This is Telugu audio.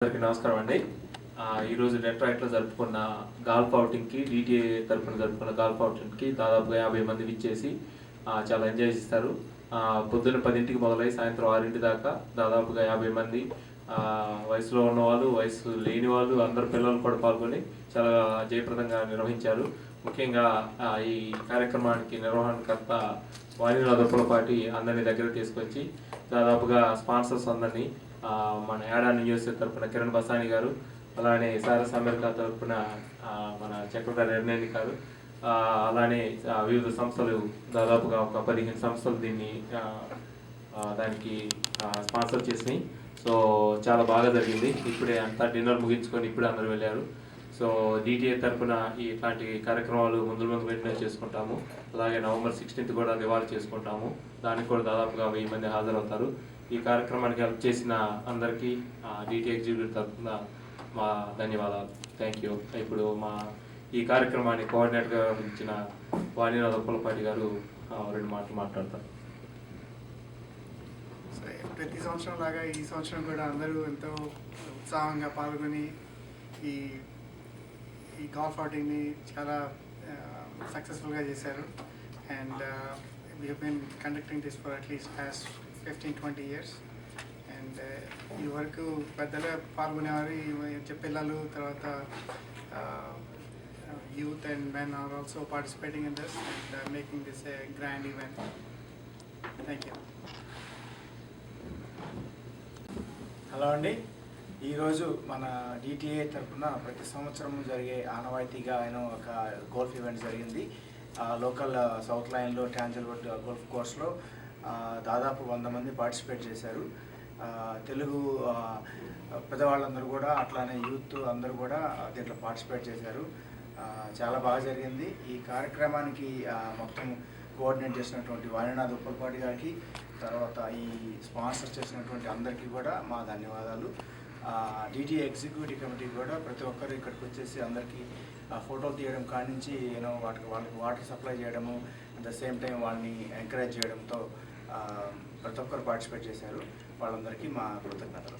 అందరికీ నమస్కారం అండి. ఈరోజు డెట్రాయిట్లో జరుపుకున్న గాల్ఫ్ అవుటింగ్కి డిటిఏ తరఫున జరుపుకున్న గాల్ఫ్ అవుటింగ్కి దాదాపుగా 50 మంది విచ్చేసి చాలా ఎంజాయ్ చేస్తారు. పొద్దున్న 10ంటికి మొదలై సాయంత్రం 6 దాకా దాదాపుగా 50 మంది వయసులో ఉన్నవాళ్ళు, వయసు లేని వాళ్ళు, అందరు పిల్లలు కూడా పాల్గొని చాలా జయప్రదంగా నిర్వహించారు. ముఖ్యంగా ఈ కార్యక్రమానికి నిర్వహణకర్త వాణినాథ పులపాటి అందరినీ దగ్గర తీసుకొచ్చి దాదాపుగా స్పాన్సర్స్ అందరినీ మన యాడా న్యూస్ తరఫున కిరణ్ బసాని గారు, అలానే సారస్ అమెరికా తరఫున మన చక్రధర్ ఎర్నేని గారు, అలానే వివిధ సంస్థలు దాదాపుగా ఒక 15 సంస్థలు దీన్ని దానికి స్పాన్సర్ చేసినాయి. సో చాలా బాగా జరిగింది. ఇప్పుడే అంతా డిన్నర్ ముగించుకొని ఇప్పుడే అందరూ వెళ్ళారు. సో డిటిఏ తరఫున ఇట్లాంటి కార్యక్రమాలు ముందు వెంటనే చేసుకుంటాము. అలాగే November 16th కూడా దివాళీ చేసుకుంటాము. దానికి కూడా దాదాపుగా 1000 మంది హాజరవుతారు. ఈ కార్యక్రమానికి హెల్ప్ చేసిన అందరికీ డిటిఏ ఎగ్జిక్యూటివ్ తరఫున మా ధన్యవాదాలు. Thank you. ఇప్పుడు ఈ కార్యక్రమాన్ని కోఆర్డినేటర్గా ఇచ్చిన వాణినాథ పులపాటి గారు 2 మాటలు మాట్లాడతారు. ప్రతి సంవత్సరం లాగా ఈ సంవత్సరం కూడా అందరూ ఎంతో ఉత్సాహంగా పాల్గొని ఈ గాల్ఫ్ అవుటింగ్ని చాలా సక్సెస్ఫుల్గా చేశారు. And we have been conducting this for at least past 15-20 years. And ఈ వరకు పెద్దలు పాల్గొనేవారు, పిల్లలు, తర్వాత youth and men are also participating in this and making this a grand event. Thank you. Hello అండి. ఈరోజు మన డిటిఏ తరఫున ప్రతి సంవత్సరం జరిగే ఆనవాయితీగా ఒక గోల్ఫ్ ఈవెంట్ జరిగింది. లోకల్ సౌత్ లైన్లో ట్యాంజల్వుడ్ గోల్ఫ్ కోర్స్లో దాదాపు 100 మంది పార్టిసిపేట్ చేశారు. తెలుగు పెద్దవాళ్ళందరూ కూడా, అట్లానే యూత్ అందరూ కూడా దీంట్లో పార్టిసిపేట్ చేశారు. చాలా బాగా జరిగింది. ఈ కార్యక్రమానికి మొత్తం కోఆర్డినేట్ చేసినటువంటి వాణినాథ పులపాటి గారికి, తర్వాత ఈ స్పాన్సర్ చేసినటువంటి అందరికీ కూడా మా ధన్యవాదాలు. డిటిఏ ఎగ్జిక్యూటివ్ కమిటీ కూడా ప్రతి ఒక్కరు ఇక్కడికి వచ్చేసి అందరికీ ఫోటోలు తీయడం కాడి నుంచి వాళ్ళకి వాటర్ సప్లై చేయడము, అట్ ద సేమ్ టైం వాళ్ళని ఎంకరేజ్ చేయడంతో ప్రతి ఒక్కరు పార్టిసిపేట్ చేశారు. వాళ్ళందరికీ మా కృతజ్ఞతలు.